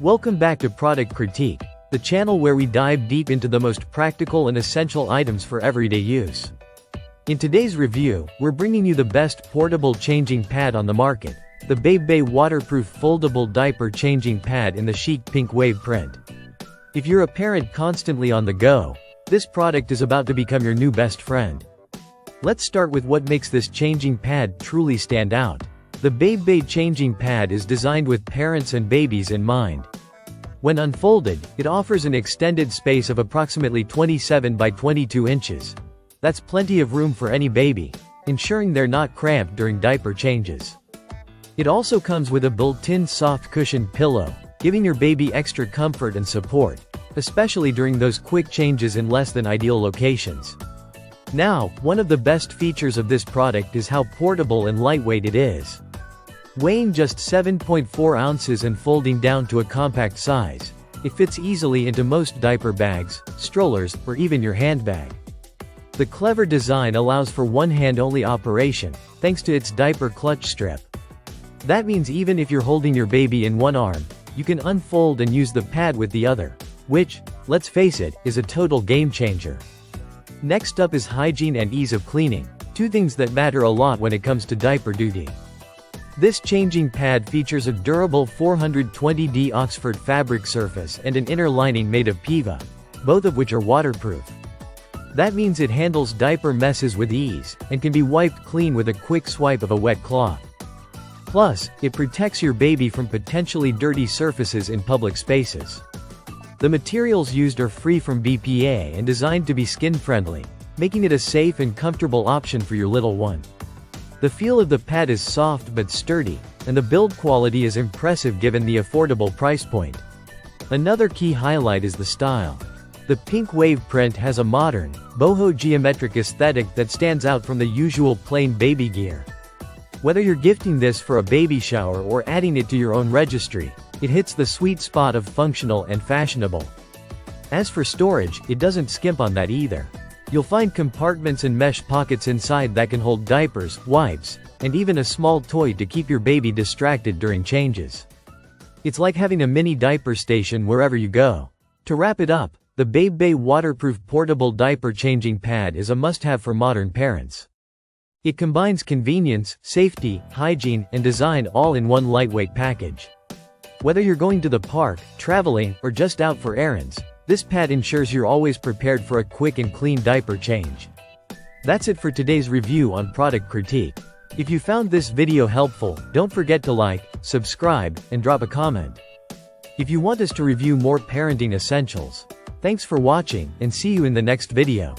Welcome back to Product Critique, the channel where we dive deep into the most practical and essential items for everyday use. In today's review, we're bringing you the best portable changing pad on the market, the Babebay waterproof foldable diaper changing pad in the chic pink wave print. If you're a parent constantly on the go, this product is about to become your new best friend. Let's start with what makes this changing pad truly stand out. The Babebay changing pad is designed with parents and babies in mind. When unfolded, it offers an extended space of approximately 27 by 22 inches. That's plenty of room for any baby, ensuring they're not cramped during diaper changes. It also comes with a built-in soft cushioned pillow, giving your baby extra comfort and support, especially during those quick changes in less than ideal locations. Now, one of the best features of this product is how portable and lightweight it is. Weighing just 7.4 ounces and folding down to a compact size, it fits easily into most diaper bags, strollers, or even your handbag. The clever design allows for one-hand-only operation, thanks to its diaper clutch strip. That means even if you're holding your baby in one arm, you can unfold and use the pad with the other, which, let's face it, is a total game changer. Next up is hygiene and ease of cleaning, two things that matter a lot when it comes to diaper duty. This changing pad features a durable 420D Oxford fabric surface and an inner lining made of PVA, both of which are waterproof. That means it handles diaper messes with ease, and can be wiped clean with a quick swipe of a wet cloth. Plus, it protects your baby from potentially dirty surfaces in public spaces. The materials used are free from BPA and designed to be skin-friendly, making it a safe and comfortable option for your little one. The feel of the pad is soft but sturdy, and the build quality is impressive given the affordable price point. Another key highlight is the style. The pink wave print has a modern, boho geometric aesthetic that stands out from the usual plain baby gear. Whether you're gifting this for a baby shower or adding it to your own registry, it hits the sweet spot of functional and fashionable. As for storage, it doesn't skimp on that either. You'll find compartments and mesh pockets inside that can hold diapers, wipes, and even a small toy to keep your baby distracted during changes. It's like having a mini diaper station wherever you go. To wrap it up, the Babebay waterproof portable diaper changing pad is a must-have for modern parents. It combines convenience, safety, hygiene, and design all in one lightweight package. Whether you're going to the park, traveling, or just out for errands, this pad ensures you're always prepared for a quick and clean diaper change. That's it for today's review on Product Critique. If you found this video helpful, don't forget to like, subscribe, and drop a comment. If you want us to review more parenting essentials. Thanks for watching, and see you in the next video.